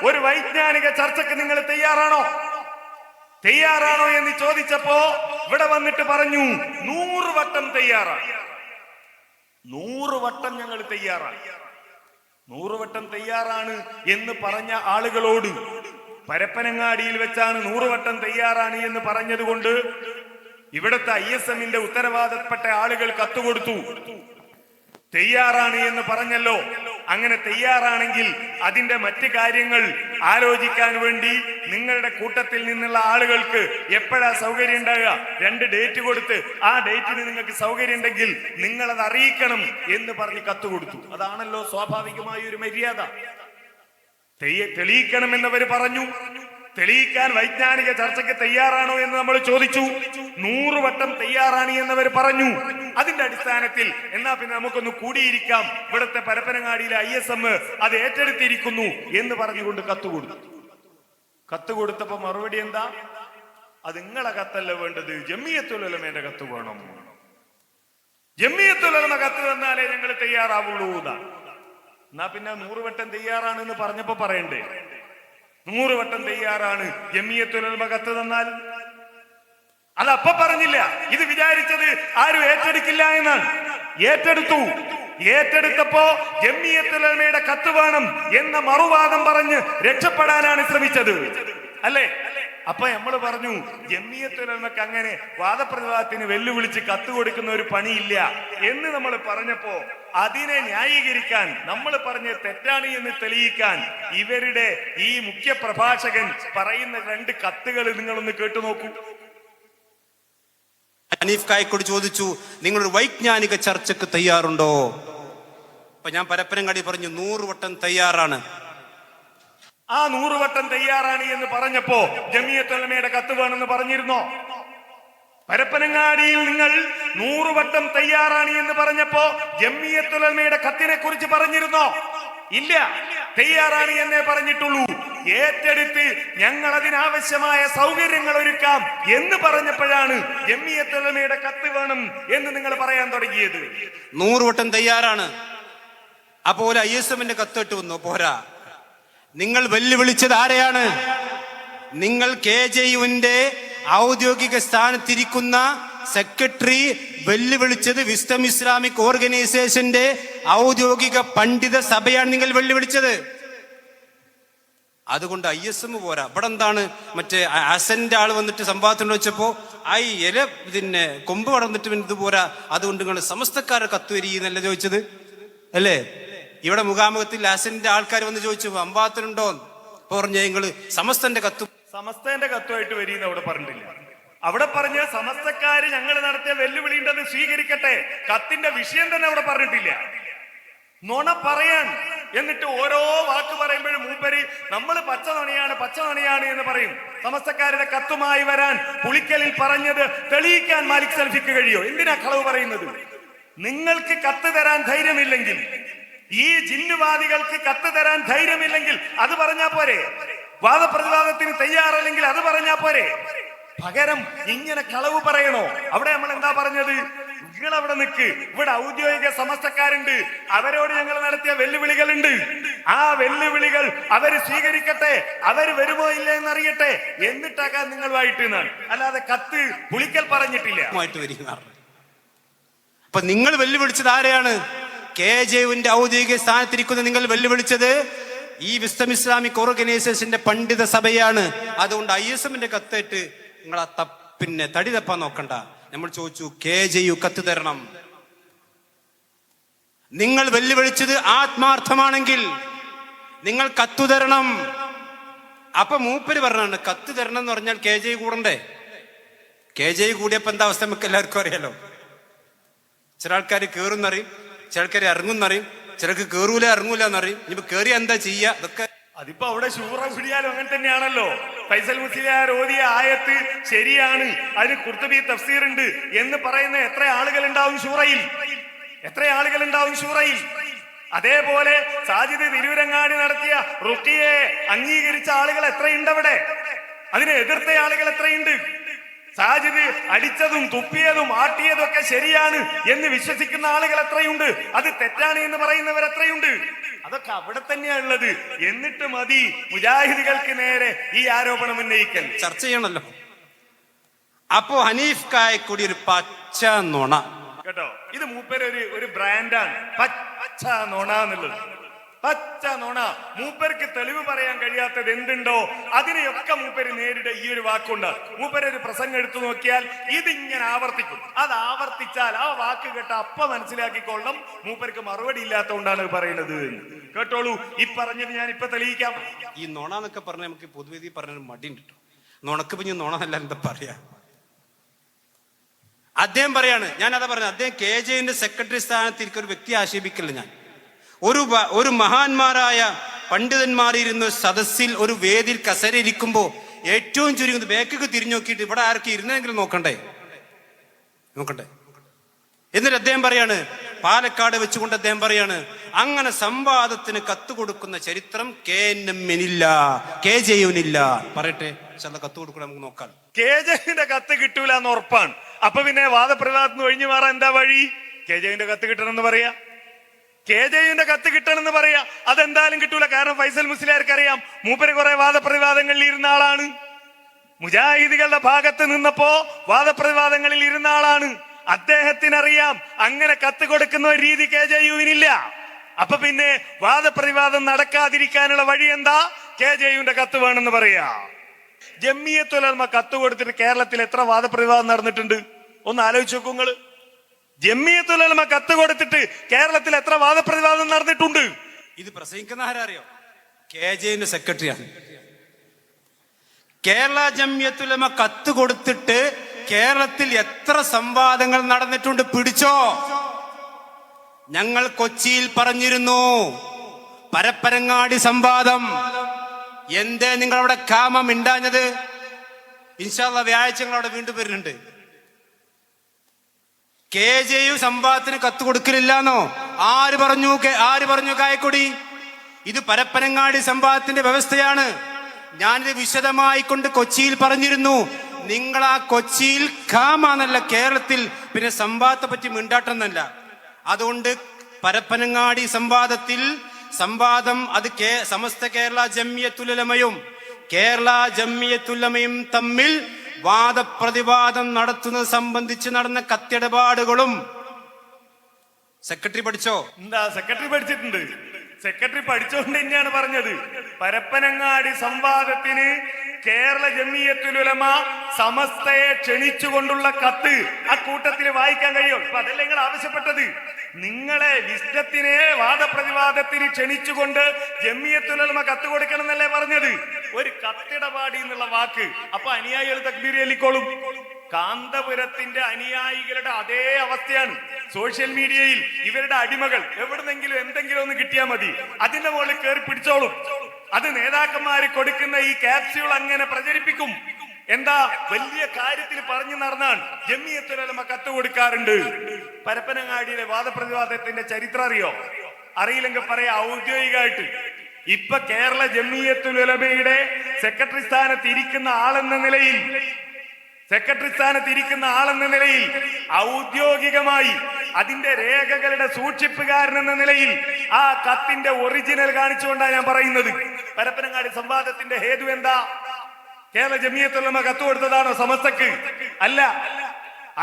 ഒരു വൈജ്ഞാനിക ചർച്ചയ്ക്ക് നിങ്ങൾ തയ്യാറാണോ എന്ന് ചോദിച്ചപ്പോ ഇവിടെ വന്നിട്ട് പറഞ്ഞു 100 വട്ടം തയ്യാറാണ്. 100 വട്ടം ഞങ്ങൾ തയ്യാറാണ്. 100 വട്ടം തയ്യാറാണ് എന്ന് പറഞ്ഞ ആളുകളോട് പരപ്പനങ്ങാടിയിൽ വെച്ചാണ് 100 വട്ടം തയ്യാറാണ് എന്ന് പറഞ്ഞതുകൊണ്ട് ഇവിടുത്തെ ISMന്റെ ഉത്തരവാദപ്പെട്ട ആളുകൾ കത്തുകൊടുത്തു. തയ്യാറാണ് എന്ന് പറഞ്ഞല്ലോ. അങ്ങനെ തയ്യാറാണെങ്കിൽ അതിന്റെ മറ്റ് കാര്യങ്ങൾ ആലോചിക്കാൻ വേണ്ടി നിങ്ങളുടെ കൂട്ടത്തിൽ നിന്നുള്ള ആളുകൾക്ക് എപ്പോഴാ സൗകര്യം ഉണ്ടാകുക? 2 ഡേറ്റ് കൊടുത്ത് ആ ഡേറ്റിന് നിങ്ങൾക്ക് സൗകര്യം ഉണ്ടെങ്കിൽ നിങ്ങളത് അറിയിക്കണം എന്ന് പറഞ്ഞ് കത്തുകൊടുത്തു. അതാണല്ലോ സ്വാഭാവികമായ ഒരു മര്യാദ. തെളിയിക്കണമെന്നവർ പറഞ്ഞു. തെളിയിക്കാൻ വൈജ്ഞാനിക ചർച്ചയ്ക്ക് തയ്യാറാണോ എന്ന് നമ്മൾ ചോദിച്ചു. 100 വട്ടം തയ്യാറാണ് എന്നവർ പറഞ്ഞു. അതിന്റെ അടിസ്ഥാനത്തിൽ എന്നാ പിന്നെ നമുക്കൊന്ന് കൂടിയിരിക്കാം, ഇവിടുത്തെ പരപ്പനങ്ങാടിയിലെ ISM അത് ഏറ്റെടുത്തിരിക്കുന്നു എന്ന് പറഞ്ഞുകൊണ്ട് കത്ത് കൊടുത്തപ്പോ മറുപടി എന്താ? അത് നിങ്ങളെ കത്തല്ല വേണ്ടത്, ജമിയത്തുൽ ഉലമയുടെ കത്ത് വേണം. ജമിയത്തുൽ ഉലമ കത്ത് തന്നാലേ ഞങ്ങൾ തയ്യാറാവുള്ളൂ. എന്നാ പിന്നെ 100 വട്ടം തയ്യാറാണെന്ന് പറഞ്ഞപ്പോ പറയണ്ടേ? 100 വട്ടം തയ്യാറാണ് ജമിയത്തുൽ ഉലമ കത്ത് തന്നാൽ അതപ്പൊ പറഞ്ഞില്ല. ഇത് വിചാരിച്ചത് ആരും ഏറ്റെടുക്കില്ല എന്നാണ്. ഏറ്റെടുത്തപ്പോ ജമിയത്തുൽ ഉലമയുടെ കത്ത് വേണം എന്ന മറുവാദം പറഞ്ഞ് രക്ഷപ്പെടാനാണ് ശ്രമിച്ചത് അല്ലേ? അപ്പൊ നമ്മൾ പറഞ്ഞു ജമിയത്തുൽ ഉലമക്ക് അങ്ങനെ വാദപ്രതിവാദത്തിന് വെല്ലുവിളിച്ച് കത്ത് കൊടുക്കുന്ന ഒരു പണിയില്ല എന്ന് നമ്മൾ പറഞ്ഞപ്പോ അതിനെ ന്യായീകരിക്കാൻ, നമ്മൾ പറഞ്ഞ തെറ്റാണ് എന്ന് തെളിയിക്കാൻ ഇവരുടെ ഈ മുഖ്യ പ്രഭാഷകൻ പറയുന്ന 2 കത്തുകൾ നിങ്ങളൊന്ന് കേട്ടു നോക്കൂ. ഹനീഫ് കായക്കോട് ചോദിച്ചു, നിങ്ങളൊരു വൈജ്ഞാനിക ചർച്ചക്ക് തയ്യാറുണ്ടോ? അപ്പൊ ഞാൻ പരപ്പനങ്ങാടി പറഞ്ഞു 100 വട്ടം തയ്യാറാണ്. ആ 100 വട്ടം തയ്യാറാണ് എന്ന് പറഞ്ഞപ്പോ ജമിയത്തുൽ ഉലമയുടെ കത്ത് വേണമെന്ന് പറഞ്ഞിരുന്നോ? പരപ്പനങ്ങാടിയിൽ നിങ്ങൾ 100 വട്ടം തയ്യാറാണ് എന്ന് പറഞ്ഞപ്പോ ജമിയത്തുൽ ഉലമയുടെ കത്തിനെ കുറിച്ച് പറഞ്ഞിരുന്നോ? ഇല്ല, തയ്യാറാണ് എന്നേ പറഞ്ഞിട്ടുള്ളൂ. ഏറ്റെടുത്ത് ഞങ്ങൾ അതിനാവശ്യമായ സൗകര്യങ്ങൾ ഒരുക്കാം എന്ന് പറഞ്ഞപ്പോഴാണ് ജമിയത്തുൽ ഉലമയുടെ കത്ത് വേണം എന്ന് നിങ്ങൾ പറയാൻ തുടങ്ങിയത്. 100 വട്ടം തയ്യാറാണ്. അപ്പോൾ ISMന്റെ കത്തിട്ട് വന്നു. പോരാ, നിങ്ങൾ വെല്ലുവിളിച്ചത് ആരെയാണ്? നിങ്ങൾ KJUവിന്റെ ഔദ്യോഗിക സ്ഥാനത്തിരിക്കുന്ന സെക്രട്ടറി വെല്ലുവിളിച്ചത് വിസ്ഡം ഇസ്ലാമിക് ഓർഗനൈസേഷന്റെ ഔദ്യോഗിക പണ്ഡിത സഭയാണ് നിങ്ങൾ വെല്ലുവിളിച്ചത്. അതുകൊണ്ട് ISM പോരാ. ഇവിടെ എന്താണ് മറ്റേ അസന്റെ ആള് വന്നിട്ട് സംവാദത്തിന് വെച്ചപ്പോ ഇതിന്റെ കൊമ്പ് വളർന്നിട്ട് ഇത് പോരാ, അതുകൊണ്ട് നിങ്ങൾ സമസ്തക്കാരെ കത്തുവരിയെന്നല്ല ചോദിച്ചത് അല്ലേ? ഇവിടെ മുഖാമുഖത്തിൽ അസന്റെ ആൾക്കാർ വന്ന് ചോദിച്ചു സംവാദത്തിനുണ്ടോ? പറഞ്ഞ നിങ്ങള് സമസ്തന്റെ കത്തുമായിട്ട് വരിയെന്ന് അവിടെ പറഞ്ഞിട്ടില്ല. അവിടെ പറഞ്ഞ സമസ്തക്കാര് ഞങ്ങൾ നടത്തിയ വെല്ലുവിളി ഉണ്ടെന്ന് സ്വീകരിക്കട്ടെ. കത്തിന്റെ വിഷയം തന്നെ അവിടെ പറഞ്ഞിട്ടില്ല. നുണ പറയാൻ എന്നിട്ട് ഓരോ വാക്ക് പറയുമ്പോഴും മൂപ്പര് നമ്മൾ പച്ച നുണയാണ് എന്ന് പറയും. സമസ്തക്കാരുടെ കത്തുമായി വരാൻ പുളിക്കലിൽ പറഞ്ഞത് തെളിയിക്കാൻ മാലിക് സൽഫിക്ക് കഴിയോ? എന്തിനാ കളവ് പറയുന്നത്? നിങ്ങൾക്ക് കത്ത് തരാൻ ധൈര്യമില്ലെങ്കിൽ, ഈ ജിന്നുവാദികൾക്ക് കത്ത് തരാൻ ധൈര്യമില്ലെങ്കിൽ അത് പറഞ്ഞാ പോരെ? വാദപ്രതിവാദത്തിന് തയ്യാറല്ലെങ്കിൽ അത് പറഞ്ഞാ പോരെ? പകരം ഇങ്ങനെ കളവ് പറയണോ? അവിടെ നമ്മൾ എന്താ പറഞ്ഞത്? നിങ്ങൾ അവിടെ നിൽക്ക്, ഇവിടെ ഔദ്യോഗിക സമസ്തക്കാരുണ്ട്, അവരോട് ഞങ്ങൾ നടത്തിയ വെല്ലുവിളികളുണ്ട്. ആ വെല്ലുവിളികൾ അവര് സ്വീകരിക്കട്ടെ, അവര് വരുമോ ഇല്ല എന്നറിയട്ടെ, എന്നിട്ടാക്കാൻ നിങ്ങളുമായിട്ട് എന്നാണ്. അല്ലാതെ കത്ത് പുളിക്കൽ പറഞ്ഞിട്ടില്ല. അപ്പൊ നിങ്ങൾ വെല്ലുവിളിച്ചത് ആരെയാണ്? KJUവിന്റെ ഔദ്യോഗിക സ്ഥാനത്തിരിക്കുന്ന നിങ്ങൾ വെല്ലുവിളിച്ചത് ഈ വിസ്ഡം ഇസ്ലാമിക് ഓർഗനൈസേഷന്റെ പണ്ഡിത സഭയാണ്. അതുകൊണ്ട് ISMന്റെ കത്തേറ്റ് നിങ്ങൾ പിന്നെ തടി തപ്പാൻ നോക്കണ്ട. നമ്മൾ ചോദിച്ചു KJU കത്ത് തരണം. നിങ്ങൾ വെല്ലുവിളിച്ചത് ആത്മാർത്ഥമാണെങ്കിൽ നിങ്ങൾ കത്തു തരണം. അപ്പൊ മൂപ്പര് പറഞ്ഞാണ് കത്ത് തരണം എന്ന് പറഞ്ഞാൽ KJU കൂടണ്ടേ? KJU കൂടിയപ്പോ എന്താ അവസ്ഥ നമുക്ക് എല്ലാവർക്കും അറിയാലോ. ചില ആൾക്കാർ കേറുന്നറിയും, ചില ആൾക്കാർ ഇറങ്ങുന്നറിയും, ചിലർക്ക് കേറൂല ഇറങ്ങൂല എന്നറിയും. ഇനിയിപ്പോ കേറിയ എന്താ ചെയ്യാ? അതൊക്കെ അതിപ്പോ അവിടെ ശൂറ പിടിയാലും അങ്ങനെ തന്നെയാണല്ലോ. ഫൈസൽ മുസ്ലിയാർ ഓതിയ ആയത്ത് ശരിയാണ്, അതിന് ഖുർത്തുബി തഫ്സീർ ഉണ്ട് എന്ന് പറയുന്ന എത്ര ആളുകൾ ഉണ്ടാവും ശൂറയിൽ? അതേപോലെ സാജിദ് തിരൂരങ്ങാടി നടത്തിയ റുഖിയെ അംഗീകരിച്ച ആളുകൾ എത്രയുണ്ട് അവിടെ? അതിനെ എതിർത്ത ആളുകൾ എത്രയുണ്ട്? സാജിദ് അടിച്ചതും തുപ്പിയതും ആട്ടിയതും ഒക്കെ ശരിയാണ് എന്ന് വിശ്വസിക്കുന്ന ആളുകൾ എത്രയുണ്ട്? അത് തെറ്റാണ് എന്ന് പറയുന്നവർ എത്രയുണ്ട്? അതൊക്കെ അവിടെ തന്നെയാ ഉള്ളത്. എന്നിട്ട് മതി മുജാഹിദുകൾക്ക് നേരെ ഈ ആരോപണം ഉന്നയിക്കൽ. ചർച്ച ചെയ്യണല്ലോ. അപ്പോ ഹനീഫ് കായക്കൂടി ഒരു പച്ച നുണ കേട്ടോ. ഇത് മൂപ്പര് ഒരു ബ്രാൻഡാണ്, പച്ച നുണ എന്നുള്ളത്. പച്ച നുണ. മൂപ്പർക്ക് തെളിവ് പറയാൻ കഴിയാത്തത് എന്തുണ്ടോ അതിനെയൊക്കെ മൂപ്പര് നേരിടെ ഈ ഒരു വാക്കുണ്ട്. മൂപ്പര് ഒരു പ്രസംഗം എടുത്തു നോക്കിയാൽ ഇതിങ്ങനെ ആവർത്തിക്കും. അത് ആവർത്തിച്ചാൽ ആ വാക്ക് കേട്ട അപ്പ മനസ്സിലാക്കിക്കൊള്ളണം മൂപ്പർക്ക് മറുപടി ഇല്ലാത്തതുകൊണ്ടാണ് പറയുന്നത്. കേട്ടോളൂ, ഈ പറഞ്ഞത് ഞാൻ ഇപ്പൊ തെളിയിക്കാം. ഈ നുണ എന്നൊക്കെ പറഞ്ഞ നമുക്ക് പൊതുവേദി പറഞ്ഞൊരു മടിയുണ്ട് കേട്ടോ. നുണക്ക് പിന്നെ നുണ അല്ല എന്താ പറയാ. അദ്ദേഹം പറയാണ്, ഞാൻ അതാ പറഞ്ഞത്, അദ്ദേഹം KJന്റെ സെക്രട്ടറി സ്ഥാനത്തിരിക്കുന്ന ഒരു വ്യക്തി ആക്ഷേപിക്കില്ല. ഞാൻ ഒരു മഹാന്മാരായ പണ്ഡിതന്മാരിരുന്ന സദസ്സിൽ ഒരു വേദിയിൽ കസേരയിരിക്കുമ്പോ ഏറ്റവും ചുരുങ്ങുന്നത് ബേക്കൊക്കെ തിരിഞ്ഞു നോക്കിയിട്ട് ഇവിടെ ആർക്ക് ഇരുന്നെങ്കിലും നോക്കണ്ടേ. എന്നിട്ട് അദ്ദേഹം പറയാണ്, പാലക്കാട് വെച്ചുകൊണ്ട് അദ്ദേഹം പറയാണ്, അങ്ങനെ സംവാദത്തിന് കത്ത് കൊടുക്കുന്ന ചരിത്രം KNM-നില്ല, KJ-യുനില്ല. പറയട്ടെ, കത്ത് കൊടുക്കണം, നമുക്ക് നോക്കാം. KJ-ന്റെ കത്ത് കിട്ടൂല എന്ന് ഉറപ്പാണ്. അപ്പൊ പിന്നെ വാദപ്രതിവാദത്തിന് ഒഴിഞ്ഞു മാറാൻ എന്താ വഴി? KJ-ന്റെ കത്ത് കിട്ടണമെന്ന് പറയാ, KJ-ന്റെ കത്ത് കിട്ടണമെന്ന് പറയാ. അതെന്തായാലും കിട്ടൂല. കാരണം ഫൈസൽ മുസ്ലിയാർക്ക് അറിയാം, മൂപ്പര് കുറെ വാദപ്രതിവാദങ്ങളിൽ ഇരുന്ന ആളാണ്. മുജാഹിദുകളുടെ ഭാഗത്ത് നിന്നപ്പോ വാദപ്രതിവാദങ്ങളിൽ ഇരുന്ന ആളാണ്. അദ്ദേഹത്തിനറിയാം അങ്ങനെ കത്ത് കൊടുക്കുന്ന ഒരു രീതി KJ-യുവിനില്ല. അപ്പൊ പിന്നെ വാദപ്രതിവാദം നടക്കാതിരിക്കാനുള്ള വഴി എന്താ? KJ-യുടെ കത്ത് വേണമെന്ന് പറയാ. ജമിയത്തുൽ ഉലമ കത്ത് കൊടുത്തിട്ട് കേരളത്തിൽ എത്ര വാദപ്രതിവാദം നടന്നിട്ടുണ്ട്? ഒന്ന് ആലോചിച്ച് നോക്കൂ നിങ്ങള്. ജമിയത്തുൽ ഉലമ കത്ത് കൊടുത്തിട്ട് കേരളത്തിൽ എത്ര വാദപ്രതിവാദം നടന്നിട്ടുണ്ട്? ഇത് പ്രസംഗിക്കുന്ന ആരറിയോ? KJ-ന്റെ സെക്രട്ടറിയാണ്. കേരള ജമിയത്തുൽ ഉലമ കത്ത് കൊടുത്തിട്ട് കേരളത്തിൽ എത്ര സംവാദങ്ങൾ നടന്നിട്ടുണ്ട് പിടിച്ചോ. ഞങ്ങൾ കൊച്ചിയിൽ പറഞ്ഞിരുന്നു പരപ്പനങ്ങാടി സംവാദം. എന്തേ നിങ്ങൾ അവിടെ കാമം ഉണ്ടാഞ്ഞത്? ഇൻഷാ അല്ലാഹ് വ്യാഴാഴ്ച ഞങ്ങൾ അവിടെ വീണ്ടും വരുന്നുണ്ട്. KJ-യു സംവാദത്തിന് കത്ത് കൊടുക്കലില്ലാന്നോ? ആര് പറഞ്ഞു കായക്കൊടി? ഇത് പരപ്പനങ്ങാടി സംവാദത്തിന്റെ വ്യവസ്ഥയാണ്. ഞാനിത് വിശദമായി കൊണ്ട് കൊച്ചിയിൽ പറഞ്ഞിരുന്നു. നിങ്ങൾ ആ കൊച്ചിയിൽ കാമാന്നല്ല, കേരളത്തിൽ പിന്നെ സംവാദത്തെ പറ്റി മിണ്ടാട്ടെന്നല്ല. അതുകൊണ്ട് പരപ്പനങ്ങാടി സംവാദം അത് സമസ്ത കേരള ജമിയത്തുൽ ഉലമയും കേരള ജമിയത്തുൽ ഉലമയും തമ്മിൽ വാദപ്രതിവാദം നടത്തുന്നത് സംബന്ധിച്ച് നടന്ന കത്തിടപാടുകളും സെക്രട്ടറി പഠിച്ചോ? എന്താ സെക്രട്ടറി പഠിച്ചിട്ടുണ്ട്. സെക്രട്ടറി പഠിച്ചുകൊണ്ട് തന്നെയാണ് പറഞ്ഞത്. പരപ്പനങ്ങാടി സംവാദത്തിന് കേരള ജമിയത്തുൽ ഉലമ സമസ്തയെ ക്ഷണിച്ചുകൊണ്ടുള്ള കത്ത് ആ കൂട്ടത്തിൽ വായിക്കാൻ കഴിയും. അപ്പൊ അതല്ല നിങ്ങൾ ആവശ്യപ്പെട്ടത്. നിങ്ങളെ വിശ്വത്തിനെ വാദപ്രതിവാദത്തിന് ക്ഷണിച്ചുകൊണ്ട് ജമിയത്തുൽ ഉലമ കത്ത് കൊടുക്കണം എന്നല്ലേ പറഞ്ഞത്? ഒരു കത്തിടപാടി എന്നുള്ള വാക്ക്. അപ്പൊ അനുയായികൾ തക്ബീർ ചൊല്ലിക്കോളും. കാന്തപുരത്തിന്റെ അനുയായികളുടെ അതേ അവസ്ഥയാണ്. സോഷ്യൽ മീഡിയയിൽ ഇവരുടെ അടിമകൾ എവിടുന്നെങ്കിലും എന്തെങ്കിലും ഒന്ന് കിട്ടിയാൽ മതി, അതിന്റെ മുകളിൽ കയറി പിടിച്ചോളും. അത് നേതാക്കന്മാര് കൊടുക്കുന്ന ഈ ക്യാപ്സ്യൂൾ അങ്ങനെ പ്രചരിപ്പിക്കും. എന്താ വലിയ കാര്യത്തിൽ പറഞ്ഞു നടന്നാണ്. ജമിയത്തുൽ ഉലമ കത്ത് കൊടുക്കാറുണ്ട്. പരപ്പനങ്ങാടിയിലെ വാദപ്രതിവാദത്തിന്റെ ചരിത്രം അറിയോ? അറിയില്ലെങ്കിൽ പറയാ ഔദ്യോഗികമായിട്ട്. ഇപ്പൊ കേരള ജമിയത്തുൽ ഉലമയുടെ സെക്രട്ടറി സ്ഥാനത്ത് ഇരിക്കുന്ന ആളെന്ന നിലയിൽ ഔദ്യോഗികമായി അതിന്റെ രേഖകളുടെ സൂക്ഷിപ്പുകാരൻ എന്ന നിലയിൽ ആ കത്തിന്റെ ഒറിജിനൽ കാണിച്ചുകൊണ്ടാണ് ഞാൻ പറയുന്നത്. പരപ്പനങ്ങാടി സംവാദത്തിന്റെ ഹേതു എന്താ? കേരള ജമിയത്തുൽ ഉലമ കത്ത് കൊടുത്തതാണോ സമസ്തക്ക്? അല്ല.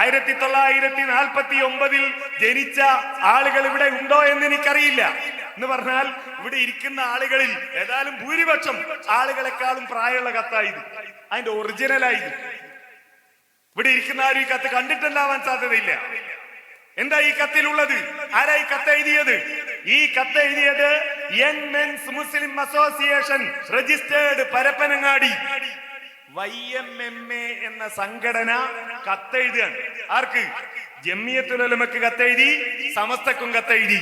1949 ജനിച്ച ആളുകൾ ഇവിടെ ഉണ്ടോ എന്ന് എനിക്കറിയില്ല. എന്ന് പറഞ്ഞാൽ ഇവിടെ ഇരിക്കുന്ന ആളുകളിൽ ഏതായാലും ഭൂരിപക്ഷം ആളുകളെക്കാളും പ്രായമുള്ള കത്തായത്, അതിന്റെ ഒറിജിനലായത്. ഇവിടെ ഇരിക്കുന്ന ആരും ഈ കത്ത് കണ്ടിട്ടുണ്ടാവാൻ സാധ്യതയില്ല. എന്താ ഈ കത്തിലുള്ളത്? ആരാ ഈ കത്ത് എഴുതിയത്? ഈ കത്ത് എഴുതിയത് യങ് മെൻസ് മുസ്ലിം അസോസിയേഷൻ രജിസ്റ്റേർഡ് പരപ്പനങ്ങാടി YMMA എന്ന സംഘടന കത്തെഴുതുകയാണ്. ആർക്ക്? ജമിയത്തുൽ ഉലമക്ക് കത്തെഴുതി, സമസ്തക്കും കത്തെഴുതി.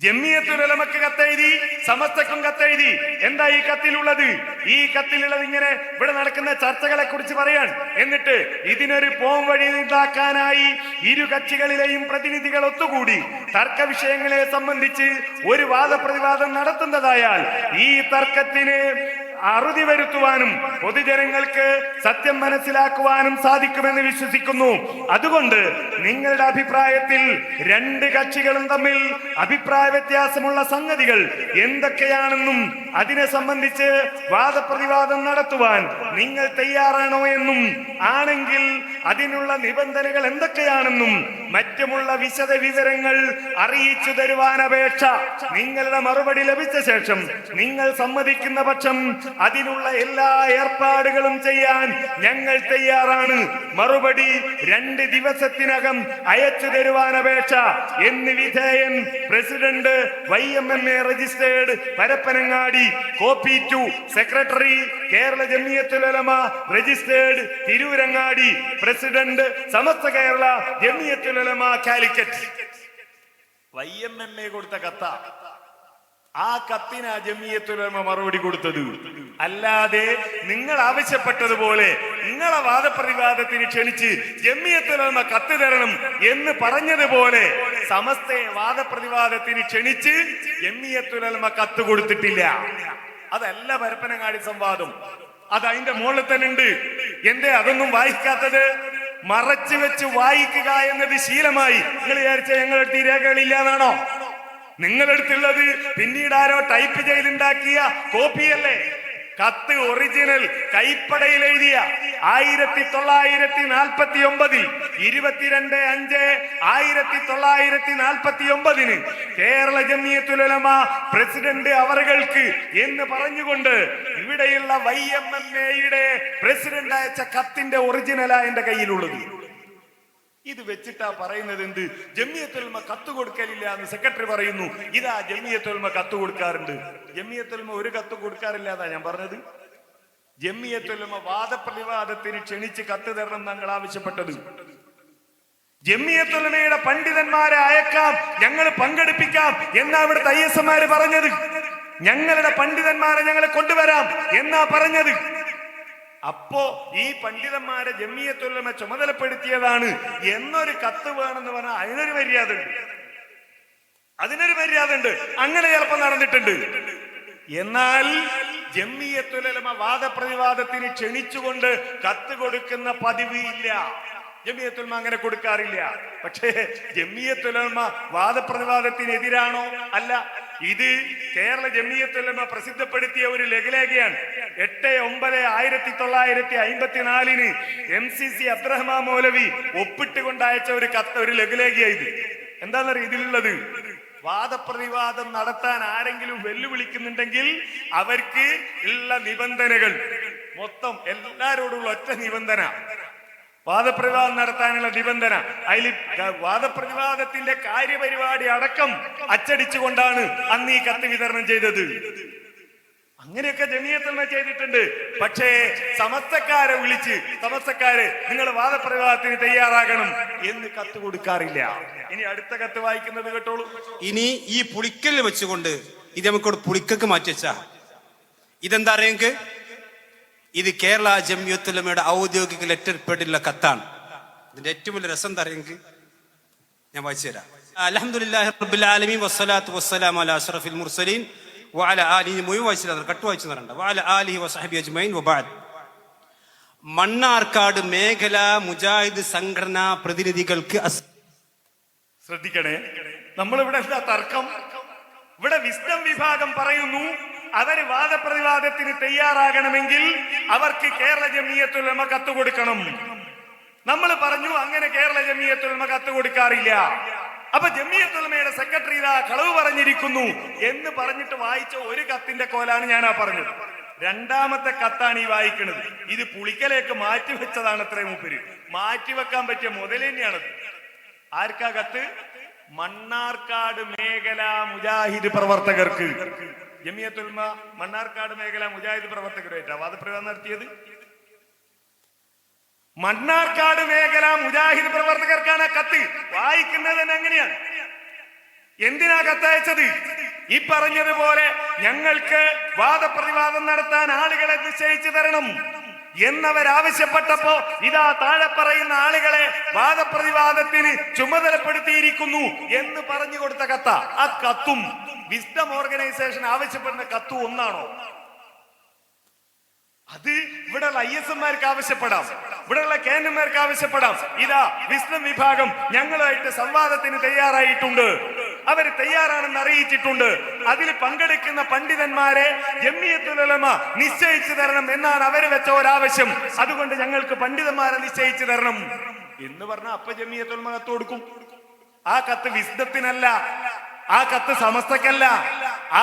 ജമിയത്തുൽ ഉലമക്ക് കത്തെഴുതി, സമസ്തക്കും കത്തെഴുതി. എന്താ ഈ കത്തിലുള്ളത്? ഈ കത്തിലുള്ളത് ഇങ്ങനെ ഇവിടെ നടക്കുന്ന ചർച്ചകളെ കുറിച്ച് പറയാൻ. എന്നിട്ട് ഇതിനൊരു പോം വഴി ഉണ്ടാക്കാനായി ഇരു കക്ഷികളിലെയും പ്രതിനിധികൾ ഒത്തുകൂടി തർക്ക വിഷയങ്ങളെ സംബന്ധിച്ച് ഒരു വാദപ്രതിവാദം നടത്തുന്നതായാൽ ഈ തർക്കത്തിന് അറുതി വരുത്തുവാനും പൊതുജനങ്ങൾക്ക് സത്യം മനസ്സിലാക്കുവാനും സാധിക്കുമെന്ന് വിശ്വസിക്കുന്നു. അതുകൊണ്ട് നിങ്ങളുടെ അഭിപ്രായത്തിൽ രണ്ട് കക്ഷികളും തമ്മിൽ അഭിപ്രായ വ്യത്യാസമുള്ള സംഗതികൾ എന്തൊക്കെയാണെന്നും അതിനെ സംബന്ധിച്ച് വാദപ്രതിവാദം നടത്തുവാൻ നിങ്ങൾ തയ്യാറാണോ എന്നും, ആണെങ്കിൽ അതിനുള്ള നിബന്ധനകൾ എന്തൊക്കെയാണെന്നും മറ്റുമുള്ള വിശദ വിവരങ്ങൾ അറിയിച്ചു തരുവാൻ അപേക്ഷ. നിങ്ങളുടെ മറുപടി ലഭിച്ച ശേഷം നിങ്ങൾ സമ്മതിക്കുന്ന പക്ഷം അതിനുള്ള എല്ലാ ഏർപ്പാടുകളും ചെയ്യാൻ ഞങ്ങൾ തയ്യാറാണ്. മറുപടി 2 ദിവസത്തിനകം അയച്ചു തരുവാൻ അപേക്ഷ എന്ന് വിധേയൻ president YMMA registered Parappanangadi, copy to secretary Kerala Jamiyyathul Ulama registered Thirurangadi, president Samastha Kerala Jamiyyathul Ulama Calicut. YMMA കൊടുത്ത കത്ത, ആ കത്തിനാ ജംഇയ്യത്തുൽ ഉലമ മറുപടി കൊടുത്തത്. അല്ലാതെ നിങ്ങൾ ആവശ്യപ്പെട്ടതുപോലെ നിങ്ങളെ വാദപ്രതിവാദത്തിന് ക്ഷണിച്ച് ജംഇയ്യത്തുൽ ഉലമ കത്ത് തരണം എന്ന് പറഞ്ഞതുപോലെ സമസ്തയെ വാദപ്രതിവാദത്തിന് ക്ഷണിച്ച് ജംഇയ്യത്തുൽ ഉലമ കത്ത് കൊടുത്തിട്ടില്ല. അതല്ല പരപ്പനങ്ങാടി സംവാദം, അത് അതിന്റെ മുകളിൽ തന്നെ ഉണ്ട്. എന്തേ അതൊന്നും വായിക്കാത്തത്? മറച്ചു വെച്ച് വായിക്കുക എന്നത് ശീലമായി. നിങ്ങൾ വിചാരിച്ച ഞങ്ങളടുത്ത് ഈ രേഖകളില്ല എന്നാണോ? നിങ്ങളടുത്തുള്ളത് പിന്നീട് ആരോ ടൈപ്പ് ചെയ്തുണ്ടാക്കിയ കോപ്പിയല്ലേ? കത്ത് ഒറിജിനൽ കൈപ്പടയിൽ എഴുതിയ 1949 22/5/1949 കേരള ജംഇയ്യത്തുൽ ഉലമ പ്രസിഡന്റ് അവറുകൾക്ക് എന്ന് പറഞ്ഞുകൊണ്ട് ഇവിടെയുള്ള YMMA പ്രസിഡന്റ് അയച്ച കത്തിന്റെ ഒറിജിനലാ എന്റെ കയ്യിലുള്ളത്. ഇത് വെച്ചിട്ടാ പറയുന്നത് എന്ത്? ജംഇയ്യത്തുൽ ഉലമ കത്ത് കൊടുക്കലില്ല എന്ന് സെക്രട്ടറി പറയുന്നു. ഇതാ ജംഇയ്യത്തുൽ ഉലമ കത്ത് കൊടുക്കാറുണ്ട്. ജംഇയ്യത്തുൽ ഉലമ ഒരു കത്ത് കൊടുക്കാറില്ല എന്നാ ഞാൻ പറഞ്ഞത്. ജംഇയ്യത്തുൽ ഉലമ വാദപ്രതിവാദത്തിന് ക്ഷണിച്ച് കത്ത് തരണം ഞങ്ങൾ ആവശ്യപ്പെട്ടത്. ജംഇയ്യത്തുൽ ഉലമയുടെ പണ്ഡിതന്മാരെ അയക്കാം, ഞങ്ങൾ പങ്കെടുപ്പിക്കാം എന്നാ ഇവിടുത്തെ ISമാര് പറഞ്ഞത്. ഞങ്ങളുടെ പണ്ഡിതന്മാരെ ഞങ്ങൾ കൊണ്ടുവരാം എന്നാ പറഞ്ഞത്. അപ്പോ ഈ പണ്ഡിതന്മാരെ ജംഇയ്യത്തുൽ ഉലമ ചുമതലപ്പെടുത്തിയതാണ് എന്നൊരു കത്ത് വേണമെന്ന് പറഞ്ഞാൽ അതിനൊരു മര്യാദ ഉണ്ട്. അങ്ങനെ ചിലപ്പോൾ നടന്നിട്ടുണ്ട്. എന്നാൽ ജംഇയ്യത്തുൽ ഉലമ വാദപ്രതിവാദത്തിന് ക്ഷണിച്ചുകൊണ്ട് കത്ത് കൊടുക്കുന്ന പതിവ് ഇല്ല. ജംഇയ്യത്തുൽ ഉലമ അങ്ങനെ കൊടുക്കാറില്ല. പക്ഷേ ജംഇയ്യത്തുൽ ഉലമ വാദപ്രതിവാദത്തിനെതിരാണോ? അല്ല. ഇത് കേരള ജംഇയ്യത്തുൽ ഉലമ പ്രസിദ്ധപ്പെടുത്തിയ ഒരു ലഘുലേഖയാണ്. 8/9/1954 MCC അബ്ദുറഹ്മാൻ മൗലവി ഒപ്പിട്ടുകൊണ്ടയച്ച ഒരു കത്ത്, ഒരു ലഘുലേഖയായത്. എന്താണെന്നറിയ ഇതിലുള്ളത്? വാദപ്രതിവാദം നടത്താൻ ആരെങ്കിലും വെല്ലുവിളിക്കുന്നുണ്ടെങ്കിൽ അവർക്ക് ഉള്ള നിബന്ധനകൾ മൊത്തം എല്ലാരോടുള്ള ഒറ്റ നിബന്ധന, വാദപ്രതിവാദം നടത്താനുള്ള നിബന്ധന. അതിൽ വാദപ്രതിവാദത്തിന്റെ കാര്യപരിപാടി അടക്കം അച്ചടിച്ചുകൊണ്ടാണ് അന്ന് ഈ കത്ത് വിതരണം ചെയ്തത്. അങ്ങനെയൊക്കെ ജംഇയ്യത്തുൽ ഉലമ ചെയ്തിട്ടുണ്ട്. പക്ഷേ സമസ്തക്കാരെ വിളിച്ച് സമസ്തക്കാരെ നിങ്ങൾ വാദപ്രതിവാദത്തിന് തയ്യാറാകണം എന്ന് കത്ത് കൊടുക്കാറില്ല. ഇനി അടുത്ത കത്ത് വായിക്കുന്നത് കേട്ടോളൂ. ഇനി ഈ പുളിക്കൽ വെച്ചുകൊണ്ട് ഇത് നമുക്കോട് പുളിക്കക്ക് മാറ്റി വെച്ചാ ഇതെന്താ അറിയെങ്കിൽ ഇത് കേരള ജംഇയ്യത്തുൽ ഉലമയുടെ ഔദ്യോഗിക ലെറ്റർ പേഡിലുള്ള കത്താണ്. ഇതിന്റെ ഏറ്റവും വലിയ രസം എന്താ അറിയെങ്കിൽ ഞാൻ വായിച്ചു തരാം. അൽഹംദുലില്ലാഹി റബ്ബിൽ ആലമീൻ വസ്സലാത്തു വസ്സലാമു അലാ അഷ്റഫിൽ മുർസലീൻ വഅല ആലിഹി മുഴുവൻ വായിച്ചില്ല, കട്ട് വായിച്ചു തരണ്ട. വഅല ആലിഹി വസഹബി അജ്മഈൻ വബഅദ്. മണ്ണാർക്കാട് മേഖല മുജാഹിദ് സംഘടനാ പ്രതിനിധികൾക്ക് ശ്രദ്ധിക്കണേ, നമ്മളിവിടെ എന്താ തർക്കം? ഇവിടെ വിസ്ഡം വിഭാഗം പറയുന്നു അവര് വാദപ്രതിവാദത്തിന് തയ്യാറാകണമെങ്കിൽ അവർക്ക് കേരള ജംഇയ്യത്തുൽ ഉലമ കത്ത് കൊടുക്കണം. നമ്മൾ പറഞ്ഞു അങ്ങനെ കേരള ജംഇയ്യത്തുൽ ഉലമ കത്ത് കൊടുക്കാറില്ല. അപ്പൊ ജംഇയ്യത്തുൽ ഉലമയുടെ സെക്രട്ടറി ഇതാ കളവ് പറഞ്ഞിരിക്കുന്നു എന്ന് പറഞ്ഞിട്ട് വായിച്ച ഒരു കത്തിന്റെ കോലാണ് ഞാനാ പറഞ്ഞത്. രണ്ടാമത്തെ കത്താണ് ഈ വായിക്കുന്നത്. ഇത് പുളിക്കലേക്ക് മാറ്റിവെച്ചതാണ്. അത്രയും മുപ്പര് മാറ്റിവെക്കാൻ പറ്റിയ മുതൽ തന്നെയാണത്. ആർക്കാ കത്ത്? മണ്ണാർക്കാട് മേഖല മുജാഹിദ് പ്രവർത്തകർക്ക്. ജംഇയ്യത്തുൽ ഉലമ മണ്ണാർക്കാട് മേഖല മുജാഹിദ് പ്രവർത്തകരുമായിട്ടാ വാദപ്രതിവാദം നടത്തിയത്. മണ്ണാർക്കാട് മേഖല മുജാഹിദ് പ്രവർത്തകർക്കാണ് കത്ത്. വായിക്കുന്നത് തന്നെ അങ്ങനെയാണ്. എന്തിനാ കത്തയച്ചത്? ഈ പറഞ്ഞതുപോലെ ഞങ്ങൾക്ക് വാദപ്രതിവാദം നടത്താൻ ആളുകളെ നിശ്ചയിച്ചു തരണം എന്നവരാവശ്യപ്പെട്ടപ്പോ ഇതാ താഴെ പറയുന്ന ആളുകളെ വാദപ്രതിവാദത്തിന് ചുമതലപ്പെടുത്തിയിരിക്കുന്നു എന്ന് പറഞ്ഞു കൊടുത്ത കത്ത. ആ കത്തും വിസ്ഡം ഓർഗനൈസേഷൻ ആവശ്യപ്പെടുന്ന കത്തും ഒന്നാണോ? അത് ഇവിടെയുള്ള IS-മാർക്ക് ആവശ്യപ്പെടാം, ഇവിടെയുള്ള KN-മാർക്ക് ആവശ്യപ്പെടാം. ഇതാ വിസ്ഡം വിഭാഗം ഞങ്ങളുമായിട്ട് സംവാദത്തിന് തയ്യാറായിട്ടുണ്ട്, അവര് തയ്യാറാണെന്ന് അറിയിച്ചിട്ടുണ്ട്. അതിൽ പങ്കെടുക്കുന്ന പണ്ഡിതന്മാരെ ജംഇയ്യത്തുൽ ഉലമ നിശ്ചയിച്ചു തരണം എന്നാണ് അവര് വെച്ച ഒരാവശ്യം. അതുകൊണ്ട് ഞങ്ങൾക്ക് പണ്ഡിതന്മാരെ നിശ്ചയിച്ചു തരണം എന്ന് പറഞ്ഞാൽ അപ്പൊ ജംഇയ്യത്തുൽ ഉലമ കത്ത് കൊടുക്കും. ആ കത്ത് വിസ്ഡത്തിനല്ല, ആ കത്ത് സമസ്തക്കല്ല,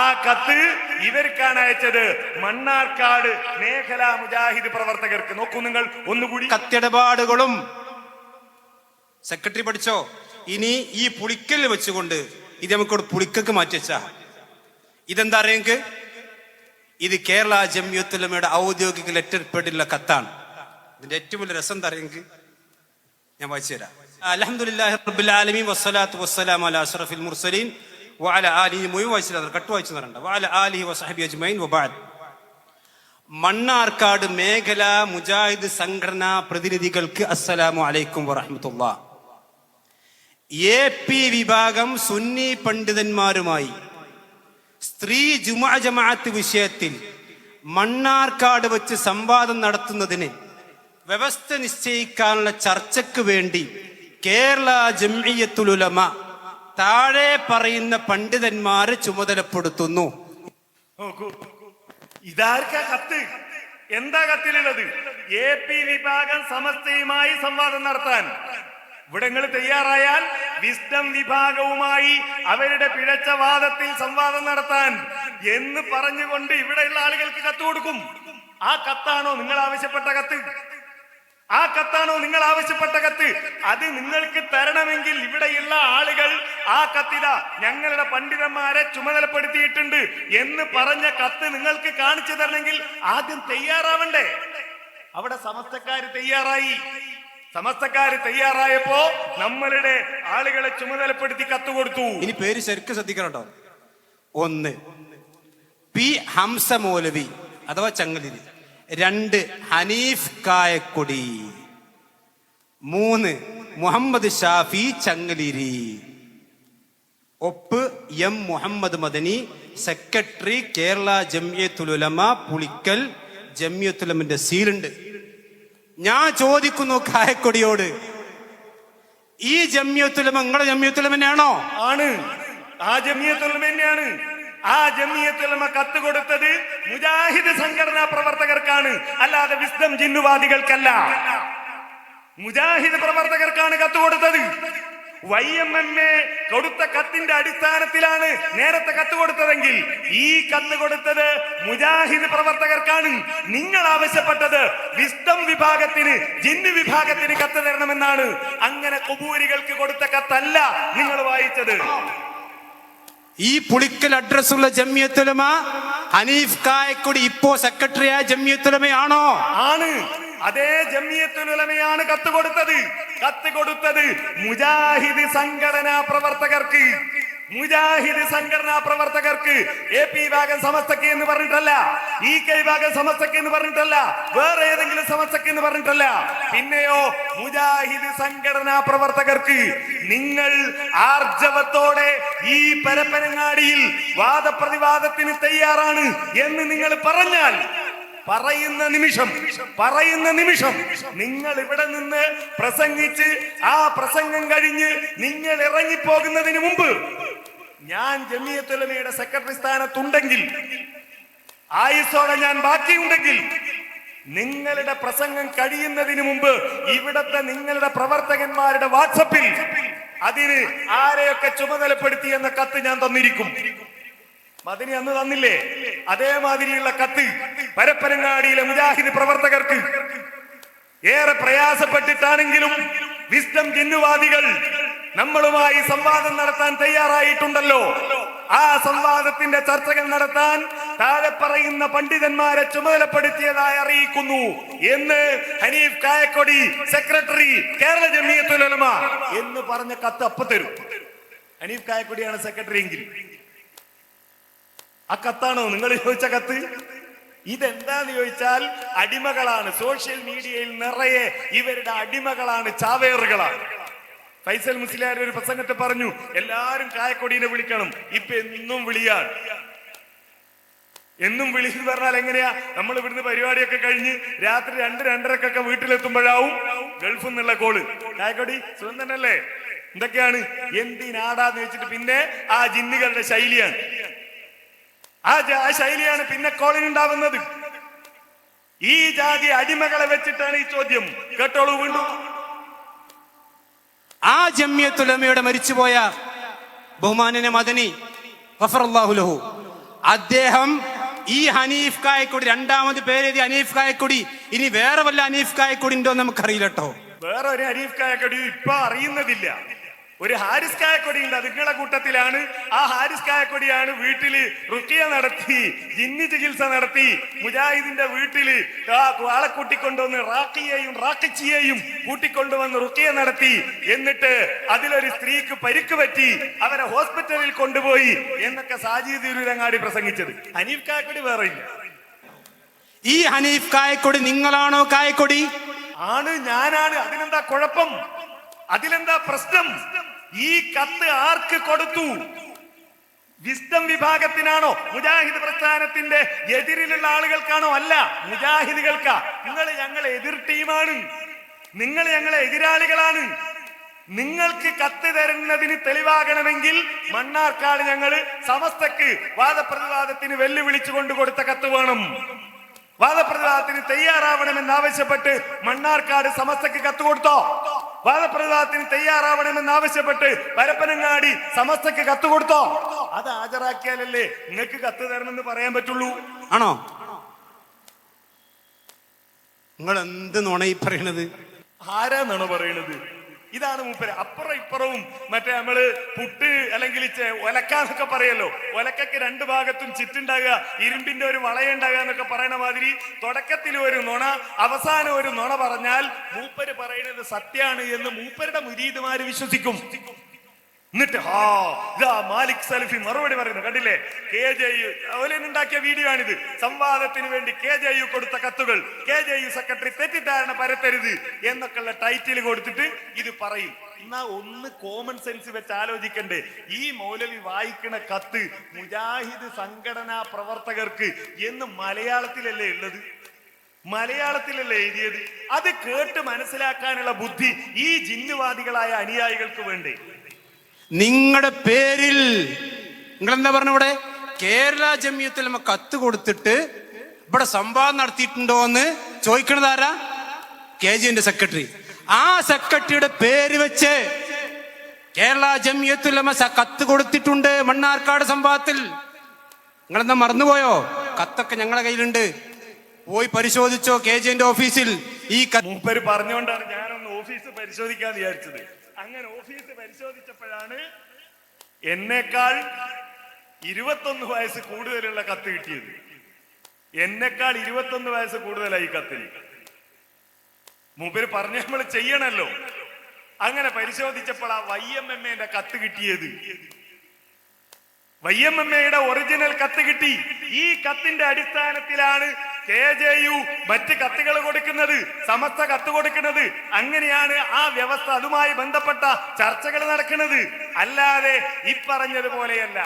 ആ കത്ത് ഇവർക്കാണ് അയച്ചത്, മണ്ണാർക്കാട് മേഖലാ മുജാഹിദ് പ്രവർത്തകർക്ക്. നോക്കൂ നിങ്ങൾ ഒന്നുകൂടി. കത്തിടപാടുകളും സെക്രട്ടറി പഠിച്ചോ. ഇനി ഈ പുളിക്കൽ വെച്ചുകൊണ്ട് ഇത് നമുക്കോട് പുളിക്കക്ക് മാറ്റിവെച്ചാ ഇതെന്താ അറിയെങ്കിൽ ഇത് കേരള ജംഇയ്യത്തുൽ ഉലമയുടെ ഔദ്യോഗിക ലെറ്റർ പേഡിലുള്ള കത്താണ്. ഇതിന്റെ ഏറ്റവും വലിയ രസം എന്താ അറിയെങ്കിൽ ഞാൻ വായിച്ചു തരാം. അൽഹംദുലില്ലാഹി റബ്ബിൽ ആലമീൻ വസ്സലാത്തു വസ്സലാമു അലാ അഷ്റഫിൽ മുർസലീൻ വഅലാ ആലിഹി മുഴുവൻ വായിച്ചില്ല, കട്ട് വായിച്ചു തരണ്ട. വഅലാ ആലിഹി വസഹബി അജ്മഈൻ വബഅദ്. മണ്ണാർക്കാട് മേഖലാ മുജാഹിദ് സംഘടനാ പ്രതിനിധികൾക്ക് അസ്സലാമു അലൈക്കും വറഹ്മത്തുള്ളാഹ്. AP വിഭാഗം സുന്നി പണ്ഡിതന്മാരുമായി സ്ത്രീ ജുമുഅ ജമാഅത്ത് വിഷയത്തിൽ മണ്ണാർക്കാട് വെച്ച് സംവാദം നടത്തുന്നതിന് വ്യവസ്ഥ നിശ്ചയിക്കാനുള്ള ചർച്ചയ്ക്ക് വേണ്ടി കേരള ജംഇയ്യത്തുൽ ഉലമ താഴെ പറയുന്ന പണ്ഡിതന്മാരെ ചുമതലപ്പെടുത്തുന്നു. നോക്കൂ, ഇതാർക്കാ കത്ത്? എന്താ കത്തിലുള്ളത്? AP വിഭാഗം സമസ്തയുമായി സംവാദം നടത്താൻ ഇവിടെ നിങ്ങൾ തയ്യാറായാൽ വിസ്ഡം വിഭാഗവുമായി അവരുടെ പിഴച്ച വാദത്തിൽ സംവാദം നടത്താൻ എന്ന് പറഞ്ഞുകൊണ്ട് ഇവിടെയുള്ള ആളുകൾക്ക് കത്ത് കൊടുക്കും. ആ കത്താണോ നിങ്ങൾ ആവശ്യപ്പെട്ട കത്ത്? ആ കത്താണോ നിങ്ങൾ ആവശ്യപ്പെട്ട കത്ത്? അത് നിങ്ങൾക്ക് തരണമെങ്കിൽ ഇവിടെയുള്ള ആളുകൾ ആ കത്തിത ഞങ്ങളുടെ പണ്ഡിതന്മാരെ ചുമതലപ്പെടുത്തിയിട്ടുണ്ട് എന്ന് പറഞ്ഞ കത്ത് നിങ്ങൾക്ക് കാണിച്ചു തരണമെങ്കിൽ ആദ്യം തയ്യാറാവണ്ടേ? അവിടെ സമസ്തക്കാര് തയ്യാറായി. സമസ്തക്കാര് തയ്യാറായപ്പോ നമ്മളുടെ ആളുകളെ ചുമതലപ്പെടുത്തി കത്ത് കൊടുത്തു. ഇനി പേര് ശരിക്കും ശ്രദ്ധിക്കണം കേട്ടോ. 1 P ഹംസ മൗലവി അഥവാ ചങ്ങലിരി. 2 ഹനീഫ് കായക്കൊടി. 3 മുഹമ്മദ് ഷാഫി ചങ്ങലിരി. ഒപ്പ് M മുഹമ്മദ് മദനി, സെക്രട്ടറി കേരള ജംഇയ്യത്തുൽ ഉലമ പുളിക്കൽ. ജംഇയ്യത്തുൽ ഉലമയുടെ സീലുണ്ട്. ഞാൻ ചോദിക്കുന്നു കായക്കൊടിയോട്, ഈ ജംഇയ്യത്തുൽ ഉലമ നിങ്ങളുടെ ജംഇയ്യത്തുൽ ഉലമ തന്നെയാണോ? ആണ്, ആ ജംഇയ്യത്തുൽ ഉലമ തന്നെയാണ്. ആ ജംഇയ്യത്തുൽ ഉലമ കത്ത് കൊടുത്തത് മുജാഹിദ് സംഘടനാ പ്രവർത്തകർക്കാണ്, അല്ലാതെ വിസ്ഡം ജിന്നുവാദികൾക്കല്ല. മുജാഹിദ് പ്രവർത്തകർക്കാണ് കത്ത് കൊടുത്തത്. YMMA കൊടുത്ത കത്തിന്റെ അടിസ്ഥാനത്തിലാണ് നേരത്തെ കത്ത് കൊടുത്തതെങ്കിൽ ഈ കത്ത് കൊടുത്തത് മുജാഹിദ് പ്രവർത്തകർക്കാണ്. നിങ്ങൾ ആവശ്യപ്പെട്ടത് വിസ്ഡം വിഭാഗത്തിന്, ജിന്ന് വിഭാഗത്തിന് കത്ത് തരണമെന്നാണ്. അങ്ങനെ ഖുബൂരികൾക്ക് കൊടുത്ത കത്തല്ല നിങ്ങൾ വായിച്ചത്. ഈ പുളിക്കൽ അഡ്രസ്സുള്ള ജംഇയ്യത്തുൽ ഉലമ ഹനീഫ് കായക്കൊടി ഇപ്പോ സെക്രട്ടറിയായ ജംഇയ്യത്തുൽ ഉലമയാണോ? ആണ്. അതേ ജംഇയ്യത്തുൽ ഉലമയാണ് കത്ത് കൊടുത്തത്. കത്ത് കൊടുത്തത് മുജാഹിദ് സംഘടനാ പ്രവർത്തകർക്ക്. മുജാഹിദ് സംഘടനാ പ്രവർത്തകർക്ക്. AP വിഭാഗം സമസ്തക്ക് എന്ന് പറഞ്ഞിട്ടല്ല, EK വിഭാഗം സമസ്തക്ക് എന്ന് പറഞ്ഞിട്ടല്ല, വേറെ ഏതെങ്കിലും സമസ്തക്ക് എന്ന് പറഞ്ഞിട്ടല്ല. പിന്നെയോ മുജാഹിദ് സംഘടനാ പ്രവർത്തകർക്ക്. നിങ്ങൾ ആർജവത്തോടെ ഈ പരപ്പനങ്ങാടിയിൽ വാദപ്രതിവാദത്തിന് തയ്യാറാണ് എന്ന് നിങ്ങൾ പറഞ്ഞാൽ പറയുന്ന നിമിഷം നിങ്ങൾ ഇവിടെ നിന്ന് പ്രസംഗിച്ച് ആ പ്രസംഗം കഴിഞ്ഞ് നിങ്ങൾ ഇറങ്ങിപ്പോകുന്നതിന് മുമ്പ് ഞാൻ ജംഇയ്യത്തുൽ ഉലമയുടെ സെക്രട്ടറി സ്ഥാനത്തുണ്ടെങ്കിൽ, ആയുസ്സോടെ ഞാൻ ബാക്കിയുണ്ടെങ്കിൽ, നിങ്ങളുടെ പ്രസംഗം കഴിയുന്നതിന് മുമ്പ് ഇവിടത്തെ നിങ്ങളുടെ പ്രവർത്തകന്മാരുടെ വാട്സപ്പിൽ അതിന് ആരെയൊക്കെ ചുമതലപ്പെടുത്തി എന്ന കത്ത് ഞാൻ തന്നിരിക്കും. മദനി അന്ന് തന്നില്ലേ? അതേമാതിരിയുള്ള കത്ത് പരപ്പനങ്ങാടിയിലെ മുജാഹിദ് പ്രവർത്തകർക്ക് ഏറെ പ്രയാസപ്പെട്ടിട്ടാണെങ്കിലും വിസ്ഡം ജിന്നുവാദികൾ നമ്മളുമായി സംവാദം നടത്താൻ തയ്യാറായിട്ടുണ്ടല്ലോ. ആ സംവാദത്തിന്റെ ചർച്ചകൾ നടത്താൻ താഴെ പറയുന്ന പണ്ഡിതന്മാരെ ചുമതലപ്പെടുത്തിയതായി അറിയിക്കുന്നു എന്ന് ഹനീഫ് കായക്കൊടി, സെക്രട്ടറി കേരള ജംഇയ്യത്തുൽ ഉലമ എന്ന് പറഞ്ഞ കത്ത് അപ്പ തരും. ഹനീഫ് കായക്കൊടിയാണ് സെക്രട്ടറി എങ്കിൽ ആ കത്താണോ നിങ്ങൾ ചോദിച്ച കത്ത്? ഇതെന്താന്ന് ചോദിച്ചാൽ അടിമകളാണ്. സോഷ്യൽ മീഡിയയിൽ നിറയെ ഇവരുടെ അടിമകളാണ്, ചാവേറുകളാണ്. ഫൈസൽ മുസ്ലിയാർ ഒരു പ്രസംഗത്തെ പറഞ്ഞു, എല്ലാരും കായക്കൊടിനെ വിളിക്കണം. ഇപ്പൊ എന്നും വിളിയാണ്. എന്നും വിളിച്ചു പറഞ്ഞാൽ എങ്ങനെയാ? നമ്മൾ ഇവിടുന്ന് പരിപാടിയൊക്കെ കഴിഞ്ഞ് രാത്രി 2-2:30 വീട്ടിലെത്തുമ്പോഴാവും ഗൾഫിൽ നിന്നുള്ള കോള്. കായക്കൊടി സുഖം തന്നെയല്ലേ, എന്തൊക്കെയാണ്, എന്തിനാടാന്ന് വെച്ചിട്ട് പിന്നെ ആ ജിന്നുകളുടെ ശൈലിയാണ്, ആ ശൈലിയാണ് പിന്നെ കോളിന് ഉണ്ടാവുന്നത്. ഈ ജാതി അടിമകളെ വെച്ചിട്ടാണ് ഈ ചോദ്യം. കേട്ടോളൂ വീണ്ടും. ആ ജമിയത്തുലമയുടെ മരിച്ചുപോയ ബഹുമാനനെ മദനി ഗഫറല്ലാഹു ലഹു, അദ്ദേഹം ഈ ഹനീഫ് കായക്കൊടി, രണ്ടാമത് പേരെഴുതി ഹനീഫ് കായക്കൊടി, ഇനി വേറെ വല്ല ഹനീഫ് കായക്കൊടി ഉണ്ടോ നമുക്കറിയില്ല കേട്ടോ. വേറെ ഒരു ഹനീഫ് കായക്കൊടി ഇപ്പൊ അറിയുന്നതില്ല. ഒരു ഹാരിസ് കായക്കൊടി ഉണ്ട്, അതിങ്ങളെ കൂട്ടത്തിലാണ്. ആ ഹാരിസ് കായക്കൊടിയാണ് വീട്ടില് റുക്കിയ നടത്തി, ജിന്നി ചികിത്സ നടത്തി, മുജാഹിദിന്റെ വീട്ടില് ആളെ കൂട്ടിക്കൊണ്ടുവന്ന് റാക്കിയെയും റാക്കിച്ചിയെയും കൂട്ടിക്കൊണ്ടുവന്ന് റുക്കിയ നടത്തി. എന്നിട്ട് അതിലൊരു സ്ത്രീക്ക് പരിക്ക് പറ്റി, അവരെ ഹോസ്പിറ്റലിൽ കൊണ്ടുപോയി എന്നൊക്കെ സാജീദ് തിരൂരങ്ങാടി പ്രസംഗിച്ചത്. ഹനീഫ് കായക്കൊടി വേറെ ഇല്ല. ഈ ഹനീഫ് കായക്കൊടി നിങ്ങളാണോ കായക്കൊടി? ആണ്, ഞാനാണ്. അതിനെന്താ കുഴപ്പം? അതിലെന്താ പ്രശ്നം? ഈ കത്ത് ആർക്ക് കൊടുത്തു? വിസ്ഡം വിഭാഗത്തിനാണോ? മുജാഹിദ് പ്രസ്ഥാനത്തിന്റെ എതിരിലുള്ള ആളുകൾക്കാണോ? അല്ല, മുജാഹിദുകൾക്കാ. നിങ്ങൾ ഞങ്ങളെ എതിർ ടീമാണ്, നിങ്ങൾ ഞങ്ങളെ എതിരാളികളാണ്. നിങ്ങൾക്ക് കത്ത് തരുന്നതിന് തെളിവാകണമെങ്കിൽ മണ്ണാർക്കാട് ഞങ്ങള് സമസ്തക്ക് വാദപ്രതിവാദത്തിന് വെല്ലുവിളിച്ചു കൊണ്ട് കൊടുത്ത കത്ത് വേണം. വാദപ്രതിവാദത്തിന് തയ്യാറാവണമെന്നാവശ്യപ്പെട്ട് മണ്ണാർക്കാട് സമസ്തക്ക് കത്ത് കൊടുത്തോ? വാദപ്രതിവാദത്തിന് തയ്യാറാവണമെന്നാവശ്യപ്പെട്ട് പരപ്പനങ്ങാടി സമസ്തക്ക് കത്ത് കൊടുത്തോ? അത് ഹാജരാക്കിയാലല്ലേ നിങ്ങൾക്ക് കത്ത് തരണമെന്ന് പറയാൻ പറ്റുള്ളൂ. ആണോ? നിങ്ങൾ എന്ത് നുണ ഈ പറയണത്? ആരാന്നാണോ പറയണത്? ഇതാണ് മൂപ്പര്. അപ്പുറം ഇപ്പുറവും മറ്റേ നമ്മള് പുട്ട് അല്ലെങ്കിൽ ഒലക്കാന്നൊക്കെ പറയല്ലോ, ഒലക്കക്ക് 2 ഭാഗത്തും ചിറ്റുണ്ടാകുക, ഇരുമ്പിന്റെ ഒരു വളയുണ്ടാകുക എന്നൊക്കെ പറയണ മാതിരി തുടക്കത്തിൽ ഒരു നുണ, അവസാനം ഒരു നുണ പറഞ്ഞാൽ മൂപ്പര് പറയുന്നത് സത്യാണ് എന്ന് മൂപ്പരുടെ മുരീദുമാര് വിശ്വസിക്കും. എന്നിട്ട് മാലിക് സലഫി മറുപടി പറയുന്നു. കണ്ടില്ലേ? KJU ഉണ്ടാക്കിയ വീഡിയോ ആണിത്. സംവാദത്തിന് വേണ്ടി KJU കൊടുത്ത കത്തുകൾ, KJU സെക്രട്ടറി തെറ്റിദ്ധാരണ പരത്തരുത് എന്നൊക്കെയുള്ള ടൈറ്റിൽ കൊടുത്തിട്ട് ഇത് പറയും. എന്നാ ഒന്ന് കോമൺ സെൻസ് വെച്ച് ആലോചിക്കണ്ടേ? ഈ മൗലവി വായിക്കണ കത്ത് മുജാഹിദ് സംഘടനാ പ്രവർത്തകർക്ക് എന്ന് മലയാളത്തിലല്ലേ ഉള്ളത്? മലയാളത്തിലല്ലേ എഴുതിയത്? അത് കേട്ട് മനസ്സിലാക്കാനുള്ള ബുദ്ധി ഈ ജിന്നുവാദികളായ അനുയായികൾക്ക് വേണ്ടേ? നിങ്ങളുടെ പേരിൽ നിങ്ങൾ എന്താ പറഞ്ഞ, ഇവിടെ കേരള ജമിയത്തുൽ ഉലമ കത്ത് കൊടുത്തിട്ട് ഇവിടെ സംവാദം നടത്തിയിട്ടുണ്ടോ എന്ന് ചോദിക്കണത് ആരാ? KJUന്റെ സെക്രട്ടറി. ആ സെക്രട്ടറിയുടെ പേര് വെച്ച് കേരള ജമിയത്തുൽ ഉലമ കത്ത് കൊടുത്തിട്ടുണ്ട് മണ്ണാർക്കാട് സംവാദത്തിൽ. നിങ്ങളെന്താ മറന്നുപോയോ? കത്തൊക്കെ ഞങ്ങളുടെ കയ്യിലുണ്ട്, പോയി പരിശോധിച്ചോ KJUന്റെ ഓഫീസിൽ. ഈ മൂപ്പര് പറഞ്ഞുകൊണ്ടാണ് ഞാനൊന്ന് ഓഫീസ് പരിശോധിക്കാന്ന് വിചാരിച്ചത്. അങ്ങനെ ഓഫീസ് പരിശോധിച്ചപ്പോഴാണ് എന്നേക്കാൾ 21 വയസ്സ് കൂടുതലുള്ള കത്ത് കിട്ടിയത്. എന്നേക്കാൾ 21 വയസ്സ് കൂടുതലായി കത്തിന്. മൂപ്പര് പറഞ്ഞ നമ്മൾ ചെയ്യണല്ലോ. അങ്ങനെ പരിശോധിച്ചപ്പോൾ ആ YMMA കത്ത് കിട്ടിയത്. YMMA ഒറിജിനൽ കത്ത് കിട്ടി. ഈ കത്തിന്റെ അടിസ്ഥാനത്തിലാണ് KJU മറ്റ് കത്തുകൾ കൊടുക്കുന്നത്, സമസ്ത കത്ത് കൊടുക്കുന്നത്. അങ്ങനെയാണ് ആ വ്യവസ്ഥ, അതുമായി ബന്ധപ്പെട്ട ചർച്ചകൾ നടക്കുന്നത്. അല്ലാതെ ഈ പറഞ്ഞതുപോലെയല്ല.